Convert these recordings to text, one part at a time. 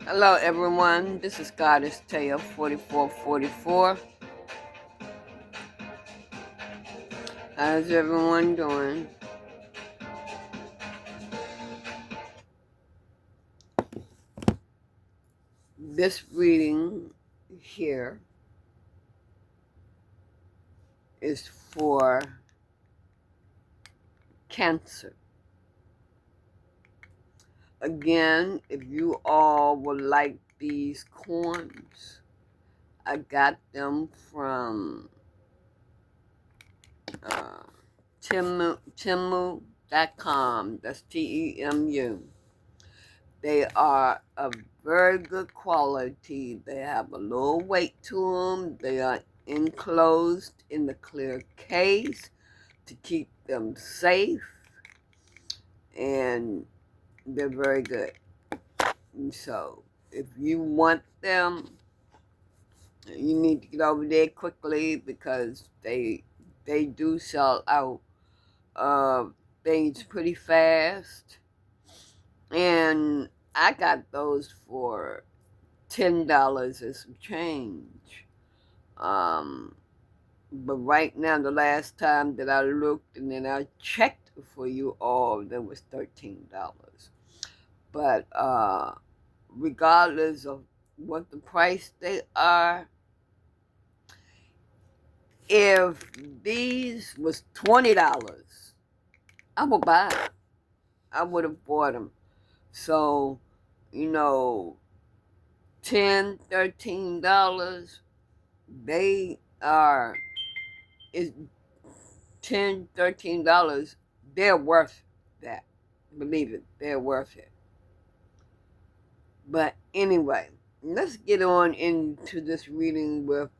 Hello everyone, this is Goddess Taya 4444. How's everyone doing? This reading here is for Cancer. Again, if you all would like these coins, I got them from uh, Temu.com. That's Temu. They are of very good quality. They have a little weight to them. They are enclosed in the clear case to keep them safe, and they're very good. So if you want them, you need to get over there quickly because they do sell out things pretty fast. And I got those for $10 and some change. Um, but right now, the last time that I looked and then I checked for you all, there was $13. But regardless of what the price they are, if these was $20, I would buy it. I would have bought them. So, you know, $10, $13, they are is $10, $13, they're worth that. Believe it, they're worth it. But anyway, let's get on into this reading with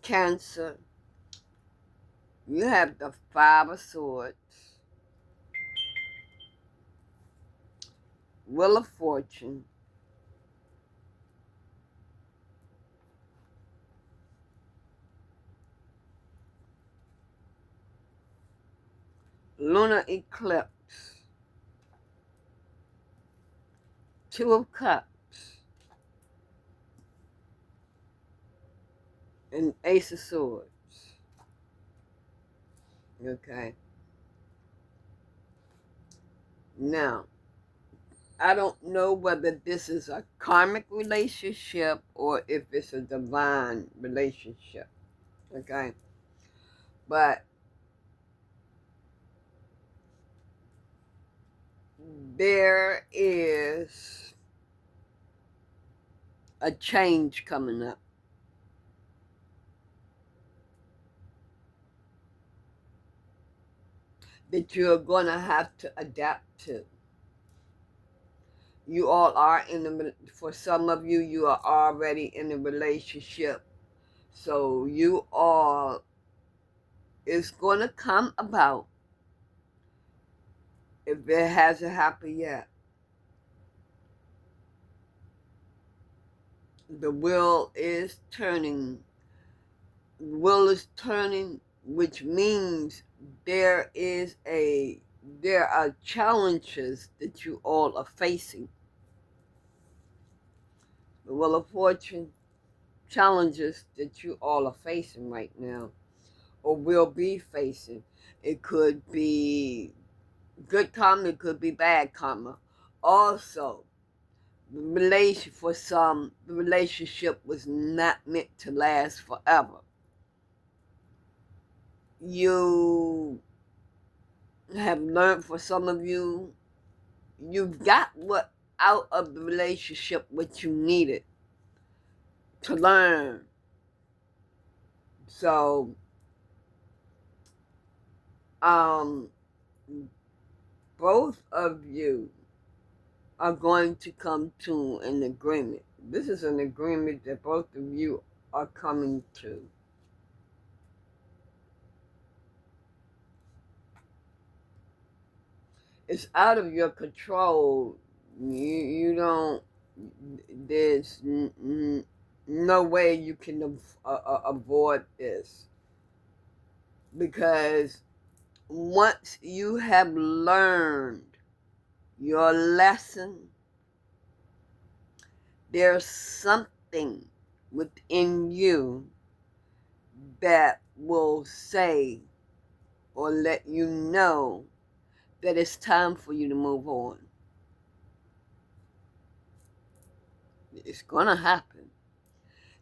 Cancer. You have the Five of Swords, Wheel of Fortune, Lunar Eclipse, Two of Cups, and Ace of Swords. Okay. Now, I don't know whether this is a karmic relationship or if it's a divine relationship. Okay. But there is a change coming up that you're going to have to adapt to. You all are for some of you, you are already in a relationship. So you all, it's going to come about if it hasn't happened yet. The wheel is turning. The wheel is turning, which means there are challenges that you all are facing. The Wheel of Fortune, challenges that you all are facing right now or will be facing. It could be good karma, it could be bad karma. Also, for some, the relationship was not meant to last forever. You have learned, for some of you, you've got what out of the relationship what you needed to learn. So, both of you are going to come to an agreement. This is an agreement that both of you are coming to. It's out of your control. You don't. There's no way you can avoid this, because once you have learned your lesson. There's something within you that will say or let you know that it's time for you to move on. It's going to happen.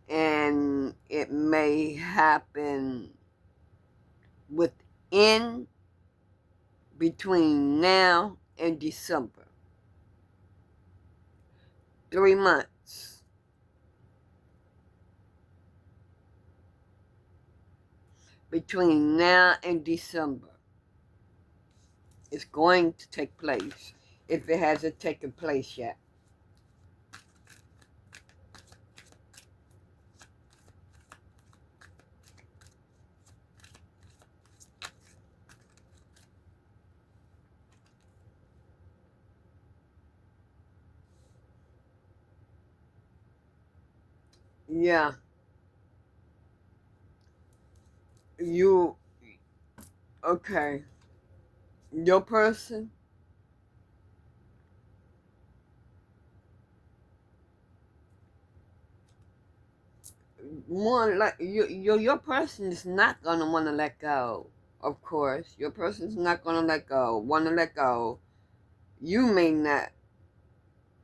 And it may happen within, between now and December. 3 months. Between now and December. It's going to take place if it hasn't taken place yet. Yeah. You, okay. Your person, more like your person is not gonna want to let go. Of course, your person's not gonna let go. Want to let go. You may not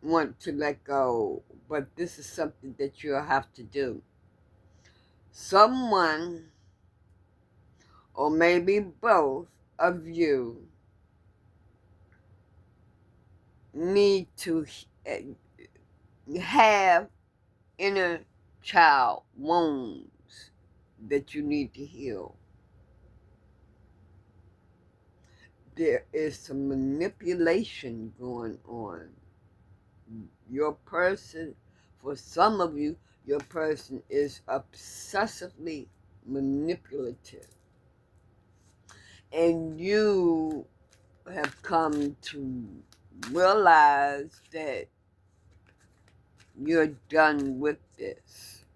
want to let go, but this is something that you'll have to do. Someone, or maybe both of you, need to have inner child wounds that you need to heal. There is some manipulation going on. Your person, for some of you, your person is obsessively manipulative. And you have come to realize that you're done with this.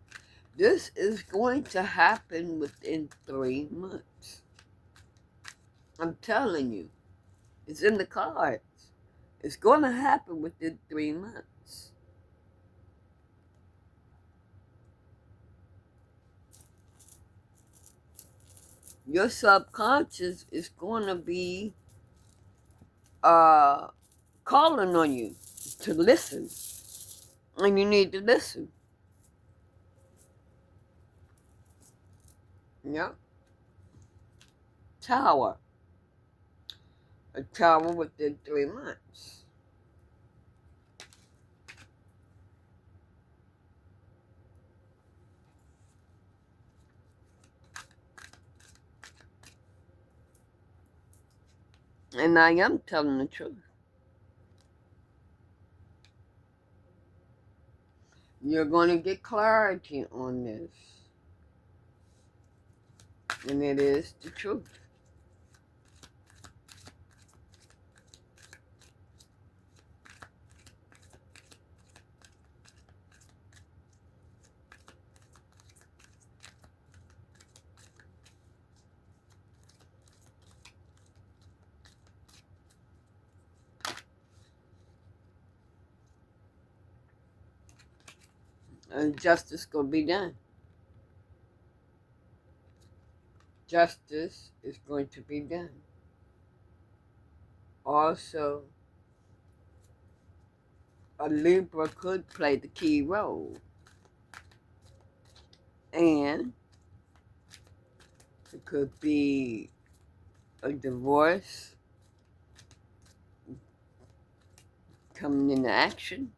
This is going to happen within 3 months. I'm telling you, it's in the cards. It's going to happen within 3 months. Your subconscious is going to be calling on you to listen. And you need to listen. Yeah. Tower. A tower within 3 months. And I am telling the truth. You're going to get clarity on this. And it is the truth. And justice going to be done. Justice is going to be done. Also, a Libra could play the key role. And it could be a divorce coming into action.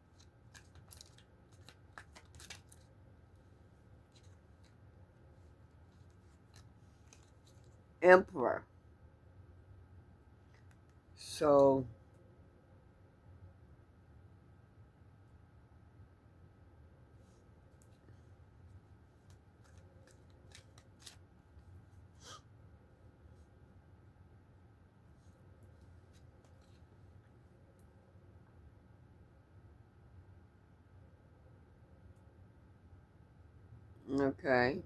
Emperor. So, okay.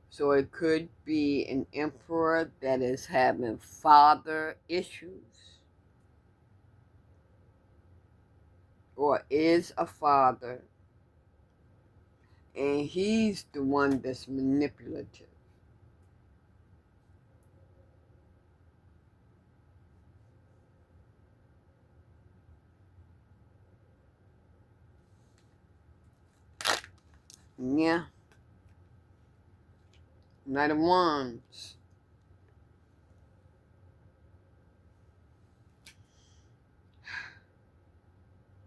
So it could be an emperor that is having father issues. or is a father, and he's the one that's manipulative. Yeah, Knight of Wands.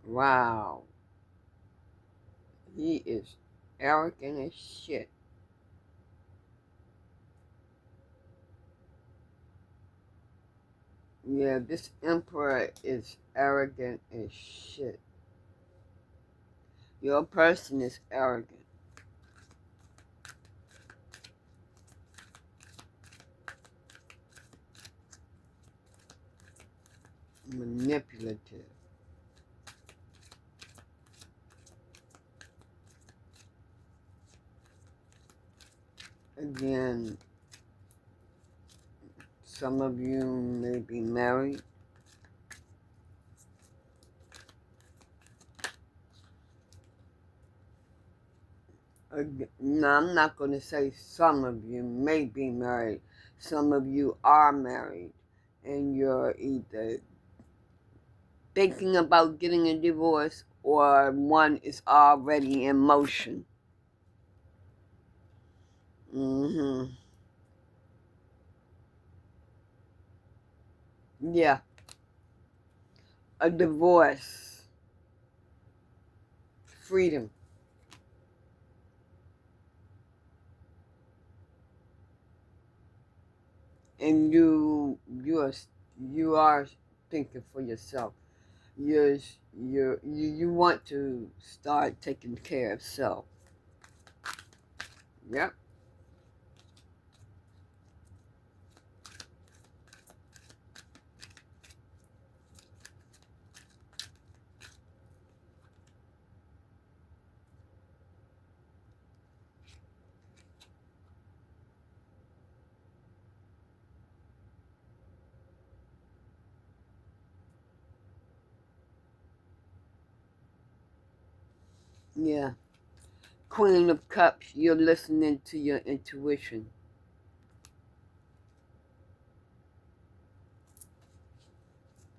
Wow. He is arrogant as shit. Yeah, this emperor is arrogant as shit. Your person is arrogant. Manipulative. Again, some of you may be married. No, I'm not going to say some of you may be married. Some of you are married, and you're either thinking about getting a divorce or one is already in motion. Yeah, a divorce, freedom. And you are thinking for yourself. You want to start taking care of self. Yep. Yeah. Queen of Cups, you're listening to your intuition.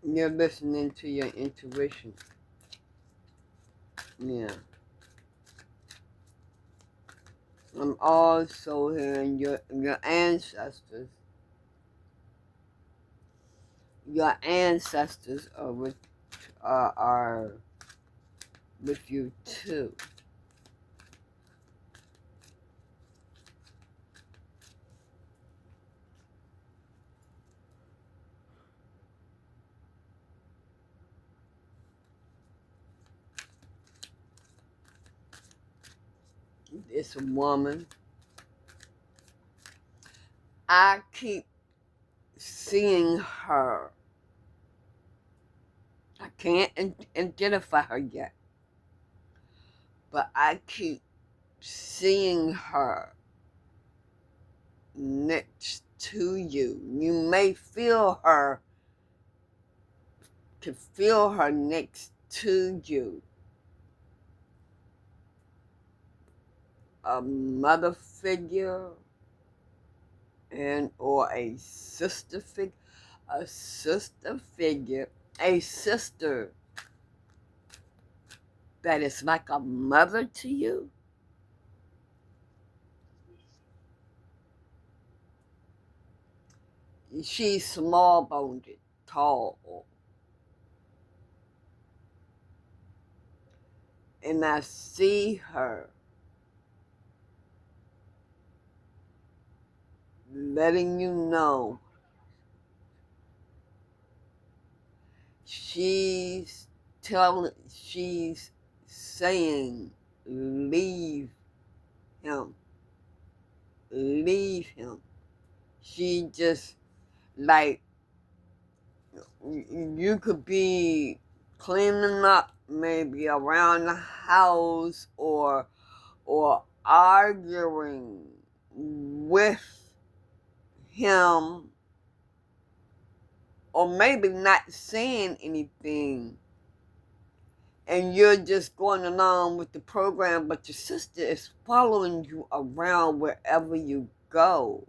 You're listening to your intuition. Yeah. I'm also hearing your ancestors. Your ancestors are with you too. It's a woman. I keep seeing her. I can't identify her yet, but I keep seeing her next to you. You may feel her next to you. A mother figure and or a sister figure. A sister figure. A sister that is like a mother to you. She's small-boned, tall, and I see her letting you know she's saying, leave him, leave him. She just, like, you could be cleaning up maybe around the house or arguing with him, or maybe not saying anything, and you're just going along with the program, but your sister is following you around wherever you go,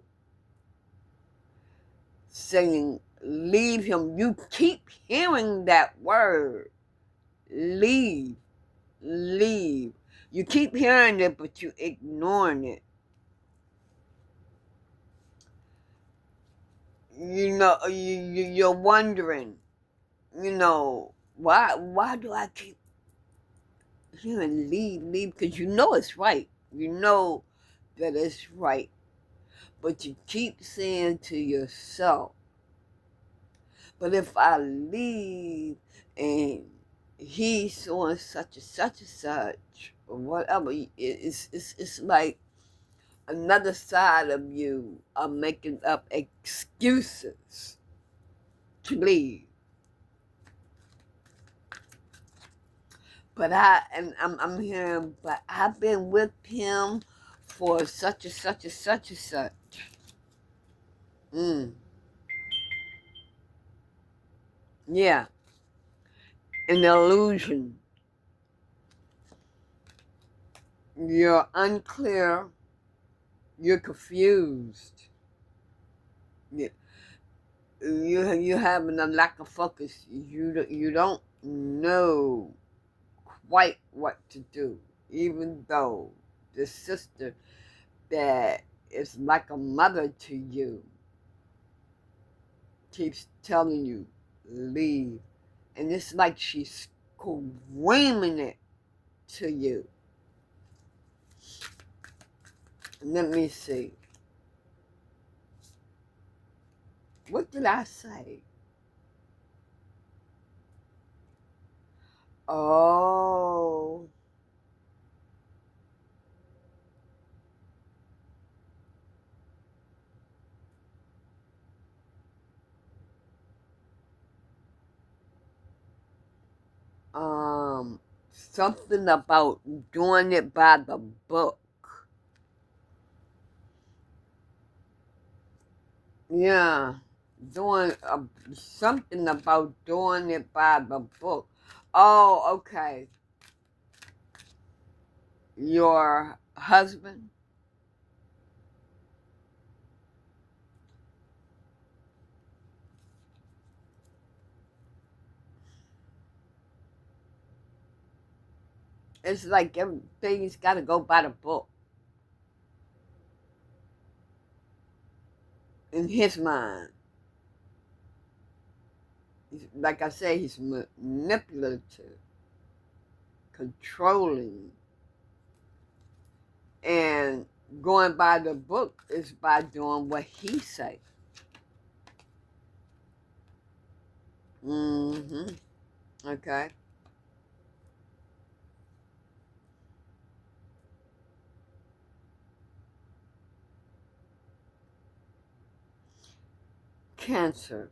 saying, leave him. You keep hearing that word, leave, leave. You keep hearing it, but you're ignoring it. You're wondering, why do I keep hearing leave? Because you know it's right. You know that it's right. But you keep saying to yourself, but if I leave and he's on such and such, or whatever, it's like another side of you are making up excuses to leave. But I'm hearing, but I've been with him for such and such and such and such. Yeah, an illusion. You're unclear. You're confused. You having a lack of focus. You don't know quite what to do, even though the sister that is like a mother to you keeps telling you leave, and it's like she's screaming it to you. Let me see. What did I say? Oh. Something about doing it by the book. Yeah, doing something about doing it by the book. Oh, okay. Your husband? It's like everything's got to go by the book. In his mind. Like I say, he's manipulative, controlling. And going by the book is by doing what he say. Okay. Cancer.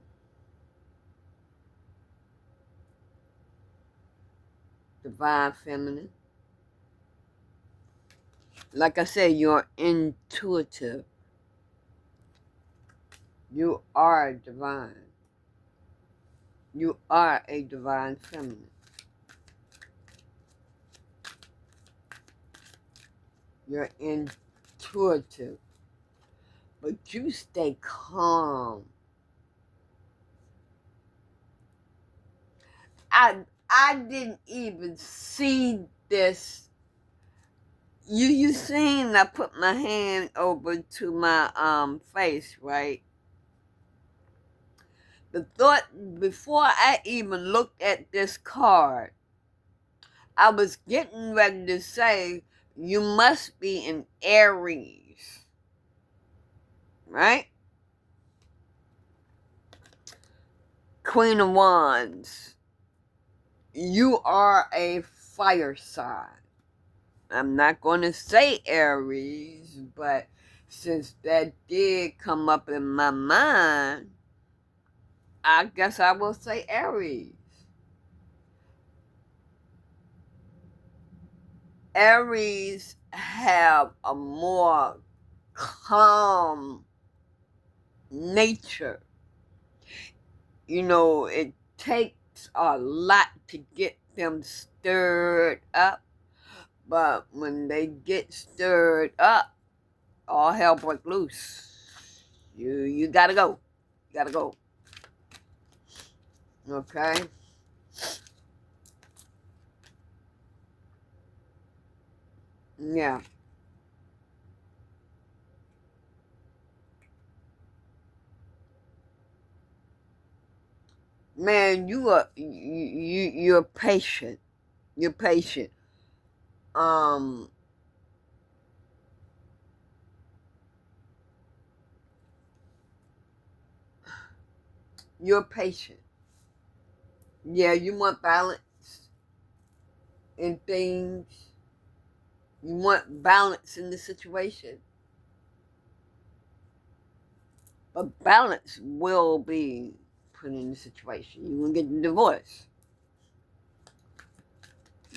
Divine feminine. Like I said, you're intuitive. You are divine. You are a divine feminine. You're intuitive. But you stay calm. I didn't even see this. You seen I put my hand over to my face, right? The thought before I even looked at this card, I was getting ready to say, you must be an Aries, right? Queen of Wands. You are a fire sign. I'm not going to say Aries, but since that did come up in my mind, I guess I will say Aries. Aries have a more calm nature. It takes a lot to get them stirred up. But when they get stirred up, all hell break loose. You gotta go. You gotta go. Okay? Yeah. Man, you're patient. You're patient. Um you're patient. Yeah, you want balance in things. You want balance in the situation. But balance will be put in the situation. You're gonna get the divorce.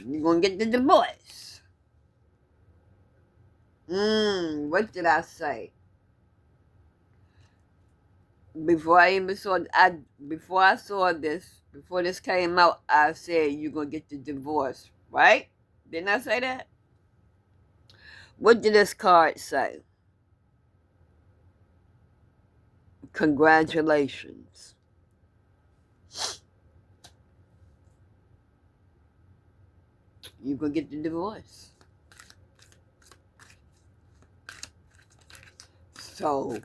You're gonna get the divorce. What did I say? Before I saw this, before this came out, I said you're gonna get the divorce, right? Didn't I say that? What did this card say? Congratulations. You're gonna get the divorce. So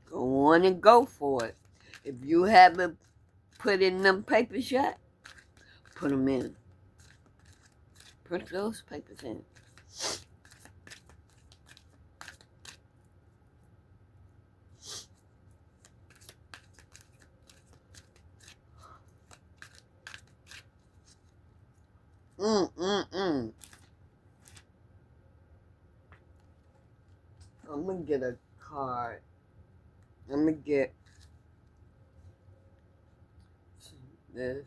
go on and go for it. If you haven't put in them papers yet, put them in. Put those papers in. I'm gonna get a card. I'm gonna get this.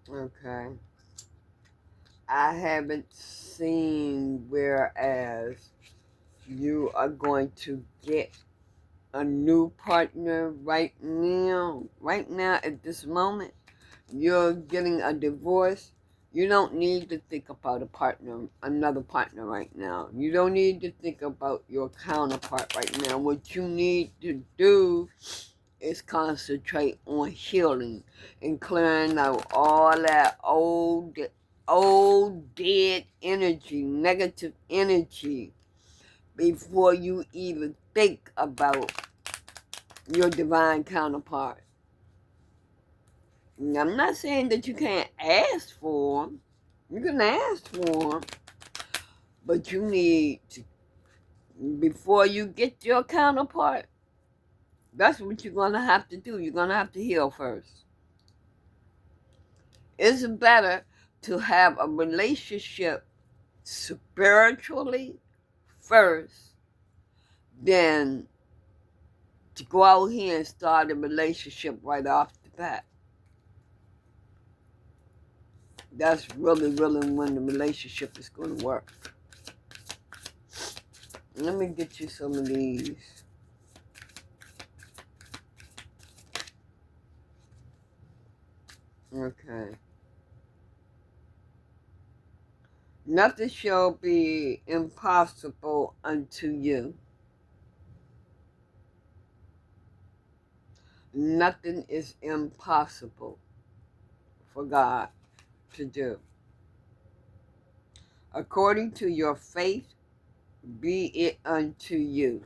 Okay. I haven't seen whereas you are going to get a new partner right now. Right now, at this moment, you're getting a divorce. You don't need to think about another partner right now. You don't need to think about your counterpart right now. What you need to do is concentrate on healing and clearing out all that old dead energy, negative energy, before you even think about your divine counterpart. And I'm not saying that you can't ask for them. You can ask for them. But you need to, before you get your counterpart, that's what you're going to have to do. You're going to have to heal first. It's better to have a relationship spiritually first than to go out here and start a relationship right off the bat. That's really when the relationship is going to work. Let me get you some of these. Okay. Nothing shall be impossible unto you. Nothing is impossible for God to do. According to your faith, be it unto you.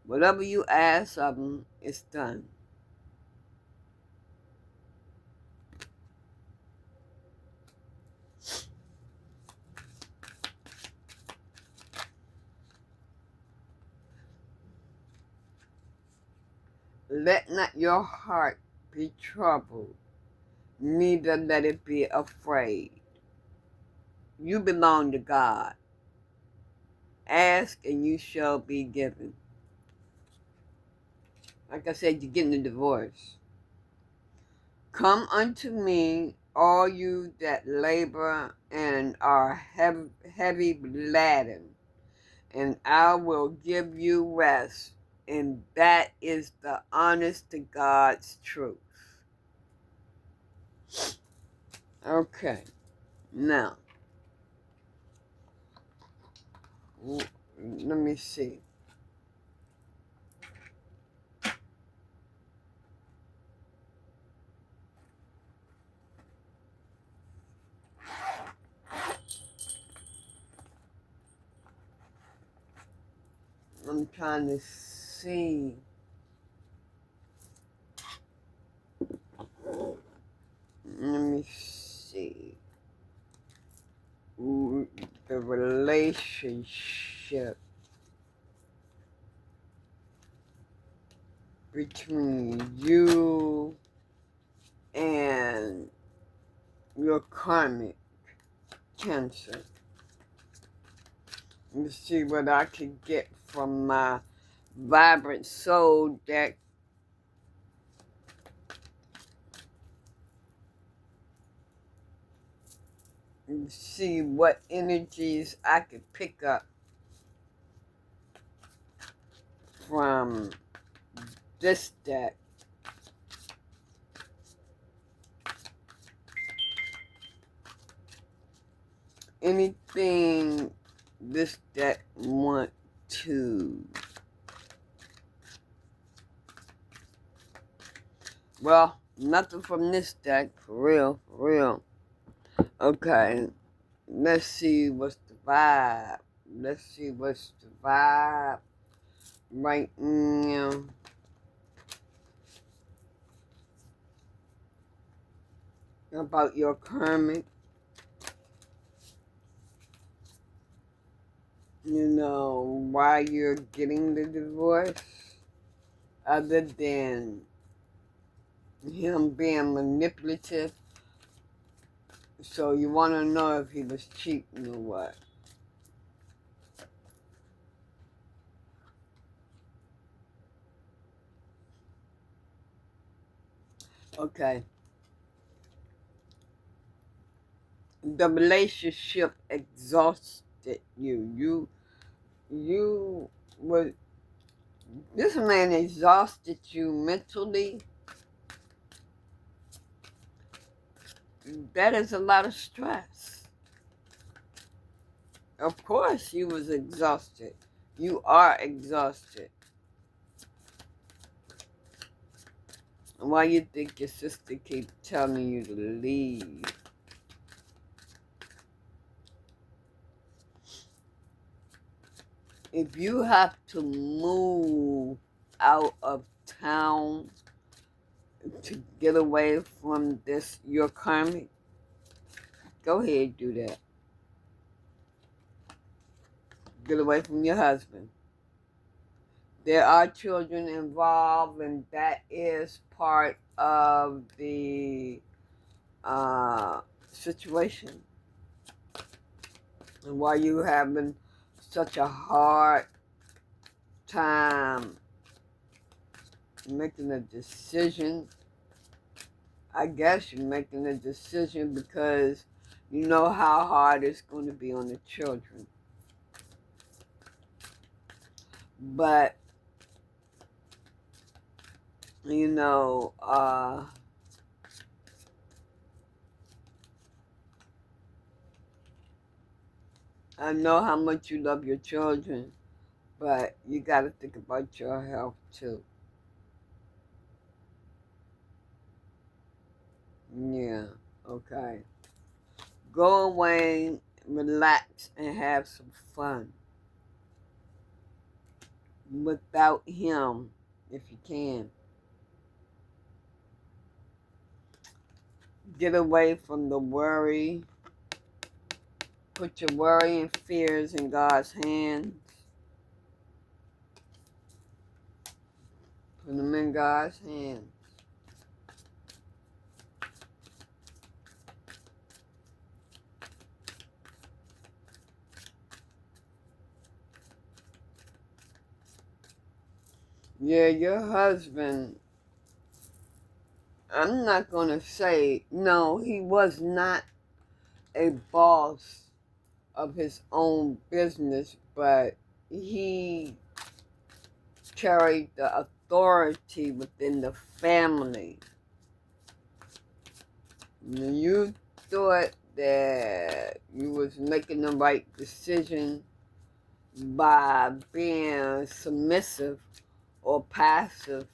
Whatever you ask of him, it's done. Let not your heart be troubled, neither let it be afraid. You belong to God. Ask and you shall be given. Like I said, you're getting a divorce. Come unto me, all you that labor and are heavy laden, and I will give you rest. And that is the honest to God's truth. Okay, now, let me see. I'm trying to see. Let me see. The relationship between you and your karmic Cancer. Let me see what I can get from my vibrant soul deck. And see what energies I can pick up from this deck. Anything this deck want to... Well, nothing from this deck, for real, for real. Okay, let's see what's the vibe. Let's see what's the vibe right now. About your karmic. You know, why you're getting the divorce. Other than him being manipulative. So you want to know if he was cheating or what. Okay. The relationship exhausted you. You were... This man exhausted you mentally. That is a lot of stress. Of course you was exhausted. You are exhausted. Why you think your sister keep telling you to leave? If you have to move out of town to get away from this, your karmic, go ahead, do that. Get away from your husband. There are children involved, and that is part of the situation. And why you having such a hard time making a decision. I guess you're making a decision because you know how hard it's going to be on the children. But, you know, I know how much you love your children, but you got to think about your health too. Yeah, okay. Go away, relax, and have some fun without him if you can. Get away from the worry. Put your worry and fears in God's hands. Put them in God's hands. Yeah, your husband, I'm not going to say, no, he was not a boss of his own business, but he carried the authority within the family. You thought that you was making the right decision by being submissive or passive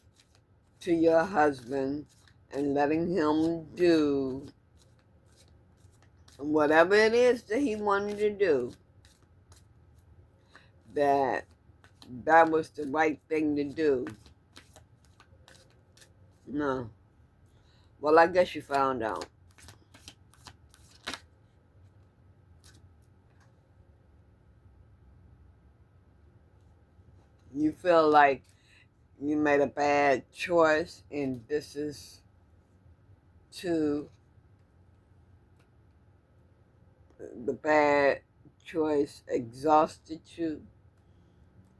to your husband and letting him do whatever it is that he wanted to do, that was the right thing to do. No. Well, I guess you found out. You feel like you made a bad choice, and this is to the bad choice exhausted you.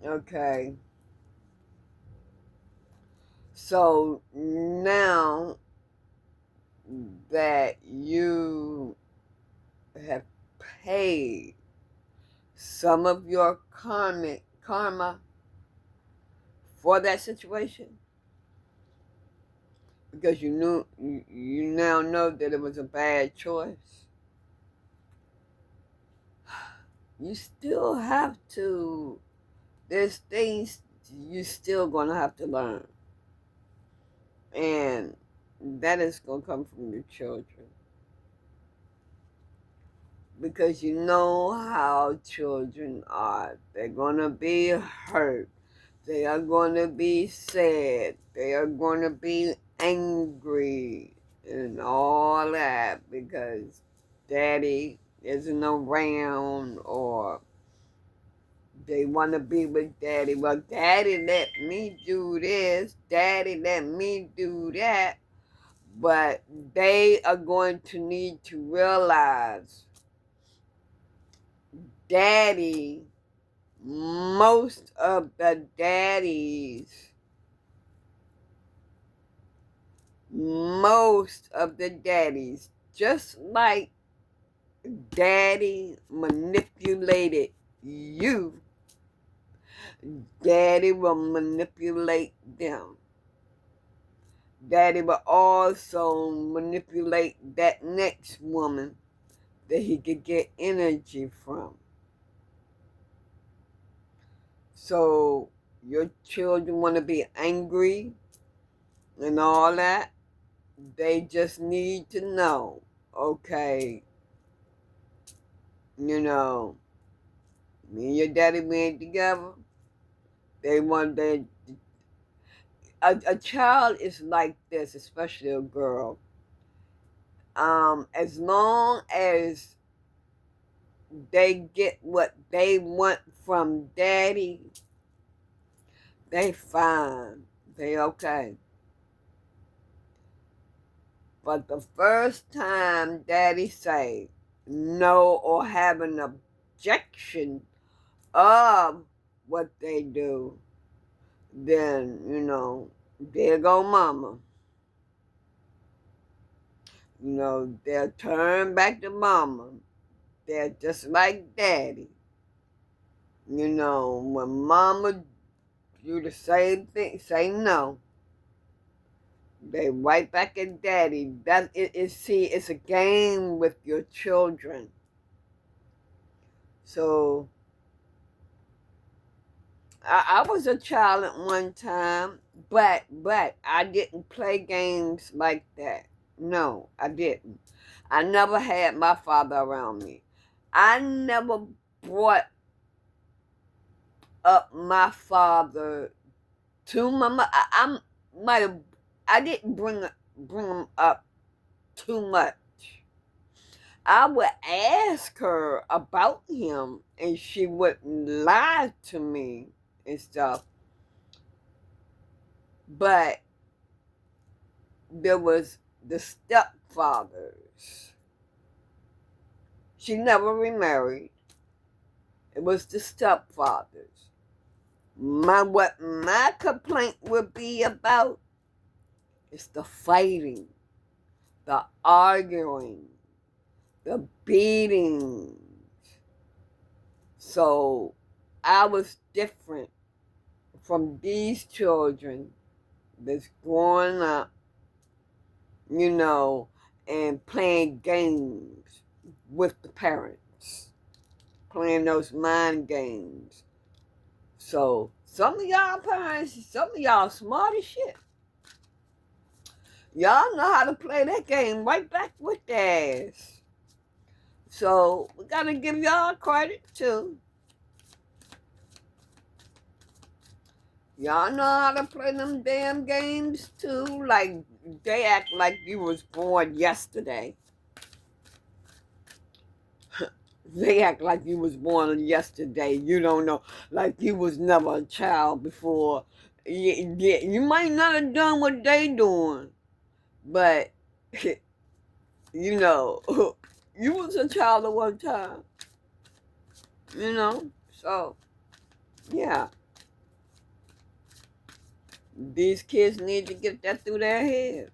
Okay. So now that you have paid some of your karma for that situation, because you now know that it was a bad choice, you still have to, there's things you still gonna have to learn, and that is gonna come from your children, because you know how children are. They're gonna be hurt, they are gonna be sad, they are gonna be angry and all that because daddy isn't around, or they want to be with daddy. Well, daddy let me do this, daddy let me do that. But they are going to need to realize daddy, most of the daddies, just like daddy manipulated you, daddy will manipulate them. Daddy will also manipulate that next woman that he could get energy from. So your children want to be angry and all that. They just need to know, okay, you know, me and your daddy went together. They want their, a child is like this, especially a girl. As long as they get what they want from daddy, they fine. They okay. But the first time daddy say no or have an objection of what they do, then, there go mama. They'll turn back to mama. They're just like daddy. When mama do the same thing, say no, they right back at daddy. That see, it's a game with your children. So I was a child at one time, but I didn't play games like that. No, I didn't. I never had my father around me. I never brought up my father to my mother. I might have. I didn't bring him up too much. I would ask her about him, and she wouldn't lie to me and stuff. But there was the stepfathers. She never remarried. It was the stepfathers. What my complaint would be about is the fighting, the arguing, the beating. So I was different from these children that's growing up, and playing games with the parents, playing those mind games. So some of y'all parents, some of y'all smart as shit. Y'all know how to play that game right back with their ass. So we gotta give y'all credit too. Y'all know how to play them damn games too. Like they act like you was born yesterday. They act like you was born yesterday. You don't know, like you was never a child before. You might not have done what they doing, but you know, you was a child at one time. You know, so yeah, these kids need to get that through their head.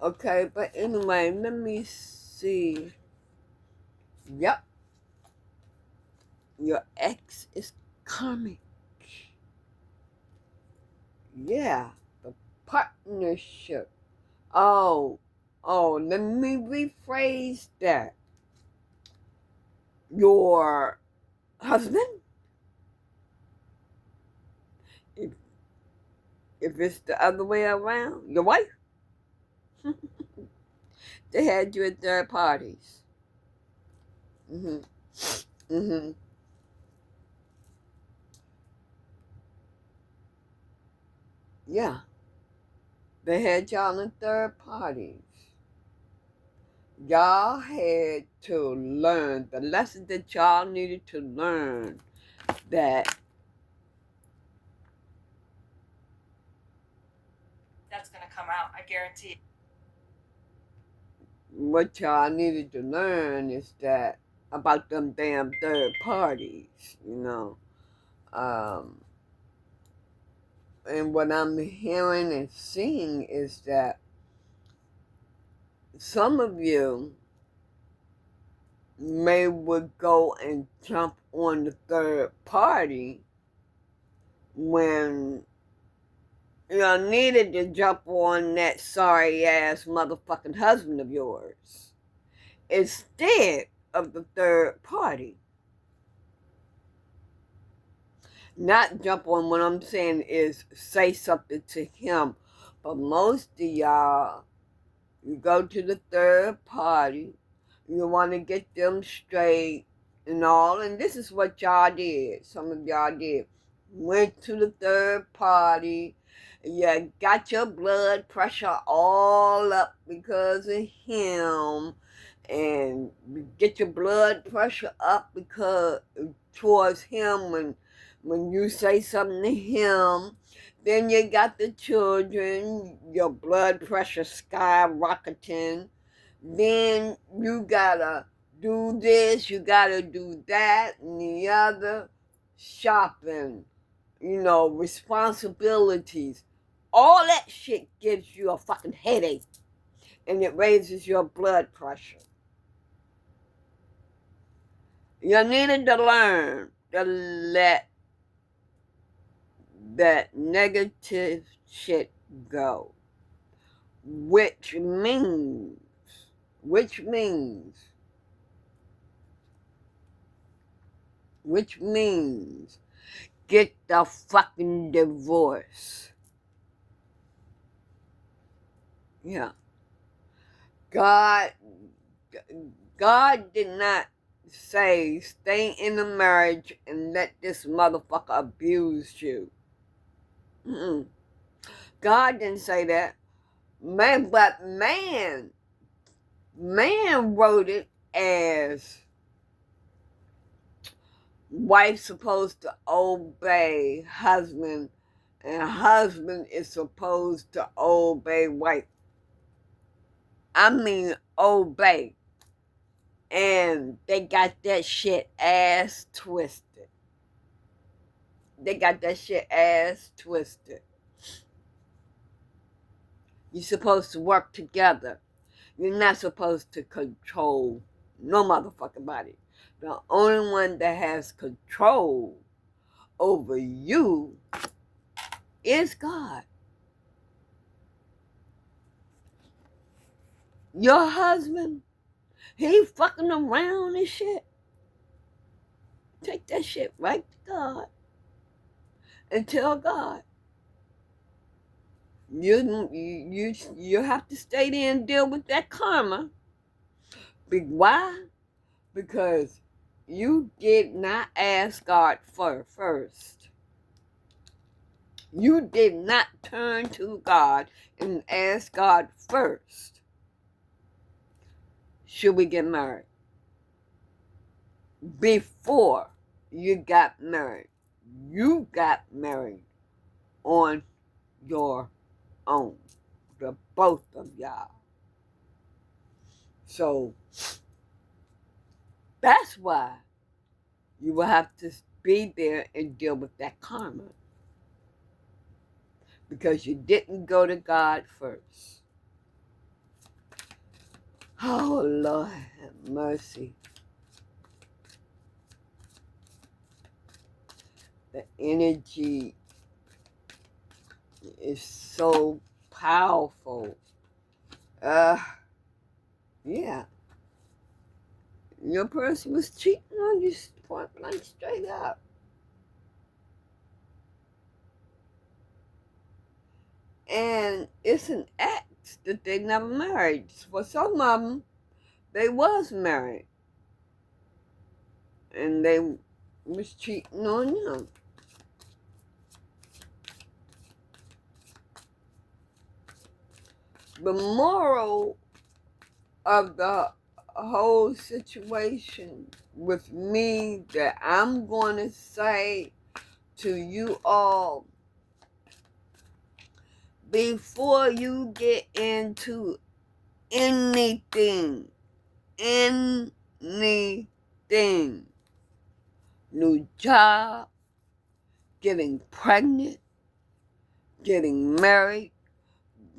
Okay, but anyway, let me see. Yep, your ex is coming. Yeah, the partnership. Oh, let me rephrase that. Your husband, if, if it's the other way around, your wife, they had you at third parties. Mm-hmm. Mm-hmm. Yeah, they had y'all in third parties. Y'all had to learn the lesson that y'all needed to learn, that That's gonna come out, I guarantee. what y'all needed to learn is that about them damn third parties, you know. And what I'm hearing and seeing is that some of you may would go and jump on the third party when you know needed to jump on that sorry ass motherfucking husband of yours instead of the third party. Not jump on, what I'm saying is say something to him. But most of y'all, you go to the third party, you want to get them straight and all, and this is what y'all did. Some of y'all did. Went to the third party, you got your blood pressure all up because of him, and get your blood pressure up because towards him when you say something to him. Then you got the children, your blood pressure skyrocketing. Then you gotta do this, you gotta do that, and the other, shopping, you know, responsibilities. All that shit gives you a fucking headache and it raises your blood pressure. You needed to learn to let that negative shit go. Which means, which means, which means, get the fucking divorce. Yeah. God, God did not say stay in the marriage and let this motherfucker abuse you. Mm-mm. God didn't say that. Man, but man wrote it as wife supposed to obey husband and husband is supposed to obey wife. I mean obey. And they got that shit ass twisted. They got that shit ass twisted. You're supposed to work together. You're not supposed to control no motherfucking body. The only one that has control over you is God. Your husband, he fucking around and shit. Take that shit right to God and tell God. You have to stay there and deal with that karma. Why? Because you did not ask God first. You did not turn to God and ask God first. Should we get married? Before you got married, you got married on your own. The both of y'all. So that's why you will have to be there and deal with that karma. Because you didn't go to God first. Oh, Lord have mercy. The energy is so powerful. Yeah. Your person was cheating on you point blank straight up. And it's an act that they never married. For some of them, they was married. And they was cheating on you. The moral of the whole situation with me that I'm going to say to you all, before you get into anything, new job, getting pregnant, getting married,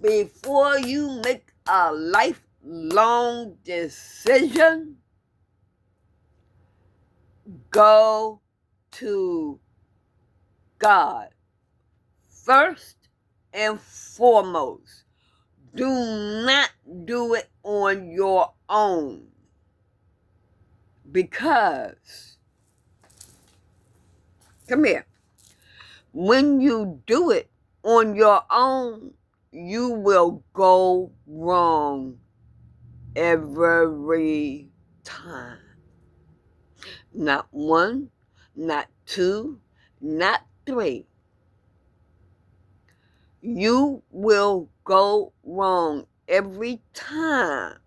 before you make a lifelong decision, go to God first and foremost. Do not do it on your own, because, come here, when you do it on your own, you will go wrong every time. Not one, not two, not three. You will go wrong every time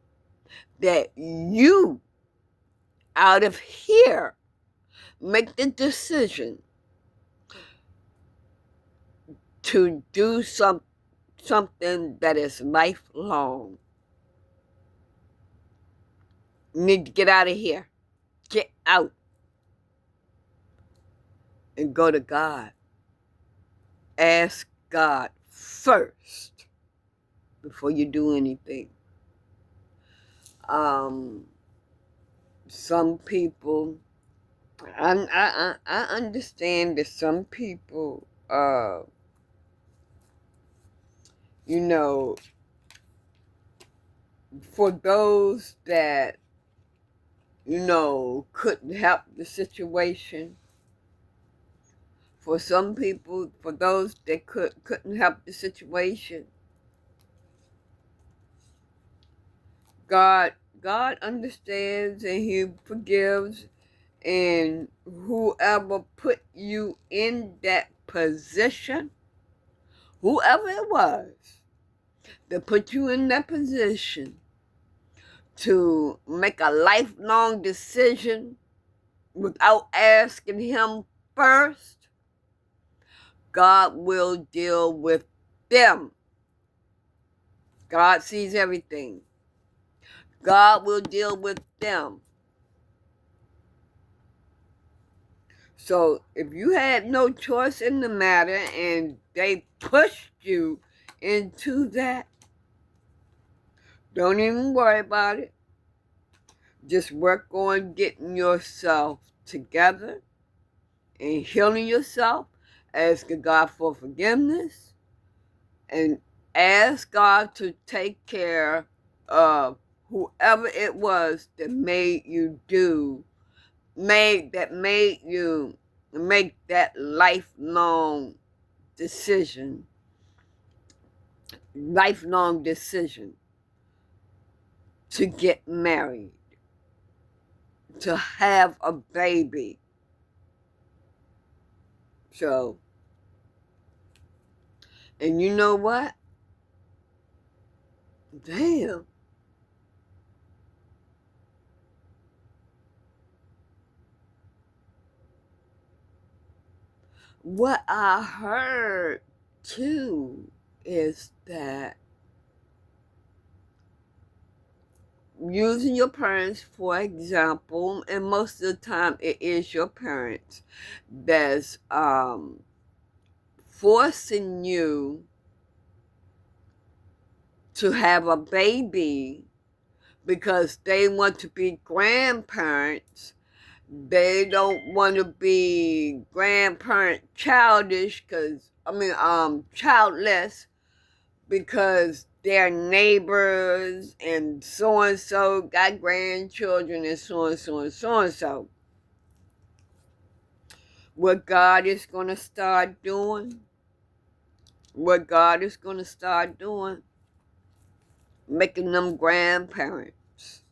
that you, out of here, make the decision to do something that is lifelong. You need to get out of here. Get out. And go to God. Ask God first before you do anything. Some people, I understand that some people, you know, for those that, you know, couldn't help the situation, for some people, for those that couldn't help the situation, God understands and He forgives, and whoever put you in that position, whoever it was that put you in that position to make a lifelong decision without asking Him first, God will deal with them. God sees everything. God will deal with them. So if you had no choice in the matter and they pushed you into that, don't even worry about it. Just work on getting yourself together and healing yourself. Asking God for forgiveness. And ask God to take care of whoever it was that made you made you make that lifelong decision to get married, to have a baby. So, and you know what? Damn. What I heard too is that using your parents for example, and most of the time it is your parents that's forcing you to have a baby because they want to be grandparents. They don't want to be grandparent childish childless, because their neighbors and so got grandchildren and so and so and so and so. What God is going to start doing, making them grandparents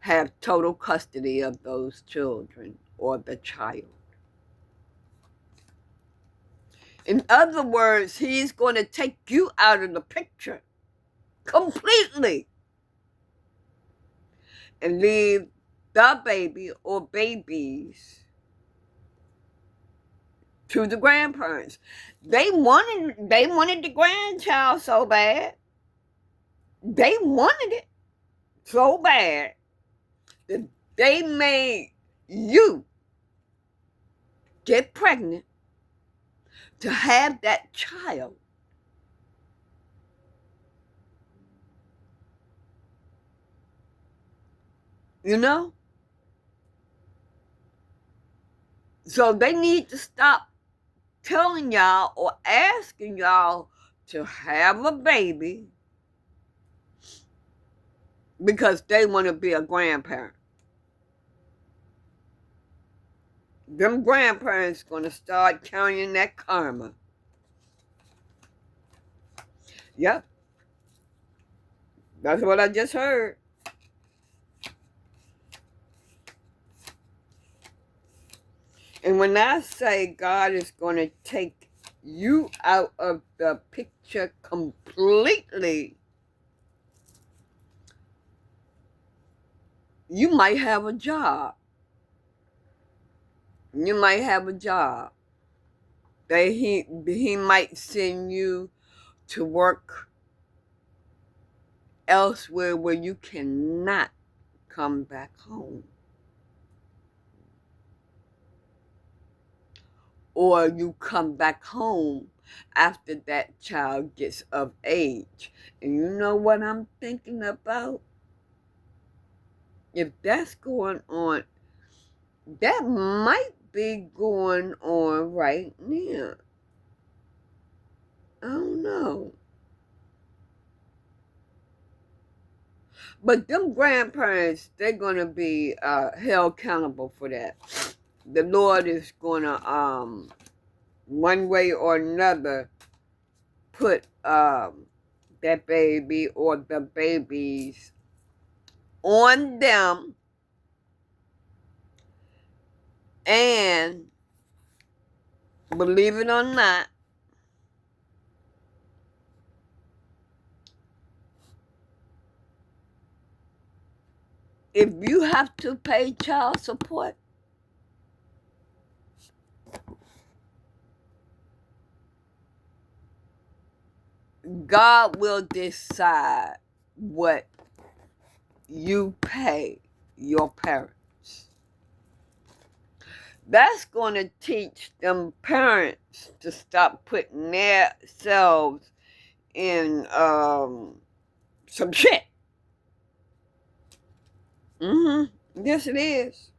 have total custody of those children or the child. In other words, he's going to take you out of the picture completely and leave the baby or babies to the grandparents. They wanted the grandchild so bad. They wanted it so bad that they made you get pregnant to have that child. You know? So they need to stop telling y'all or asking y'all to have a baby because they want to be a grandparent. Them grandparents going to start counting that karma. Yep. That's what I just heard. And when I say God is going to take you out of the picture completely, you might have a job. You might have a job. That he might send you to work elsewhere where you cannot come back home. Or you come back home after that child gets of age. And you know what I'm thinking about? If that's going on, that might be going on right now. I don't know. But them grandparents, they're going to be held accountable for that. The Lord is going to, one way or another, put that baby or the babies on them, and believe it or not, if you have to pay child support, God will decide what you pay your parents. That's going to teach them parents to stop putting themselves in some shit. Yes, it is.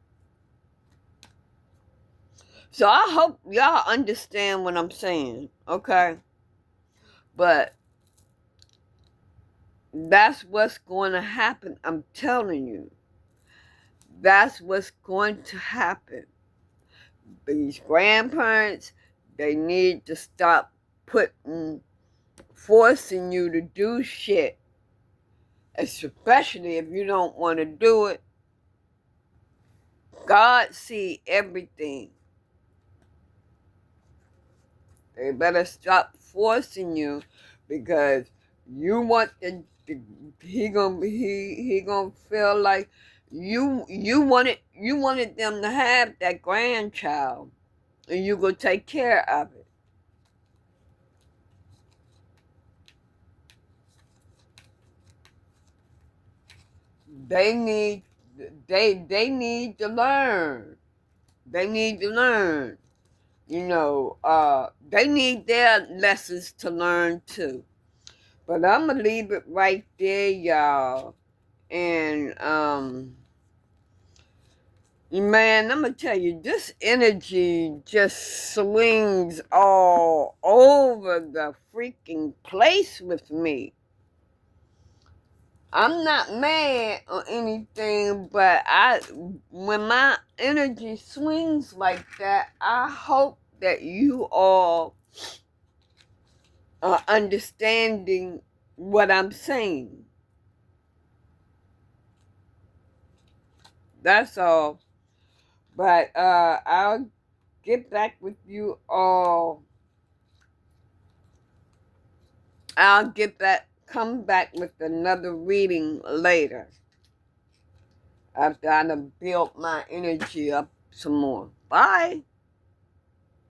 So I hope y'all understand what I'm saying, okay? But That's what's going to happen. I'm telling you. That's what's going to happen. These grandparents, they need to stop forcing you to do shit. Especially if you don't want to do it. God see everything. They better stop forcing you because you want he gonna feel like you wanted them to have that grandchild and you gonna take care of it. They need they need to learn. They need to learn. You know, they need their lessons to learn too. But I'm gonna leave it right there, y'all. And man, I'm gonna tell you, this energy just swings all over the freaking place with me. I'm not mad or anything, but when my energy swings like that, I hope that you all are understanding what I'm saying. That's all. But I'll get back with you all. Come back with another reading later. After I done built my energy up some more. Bye.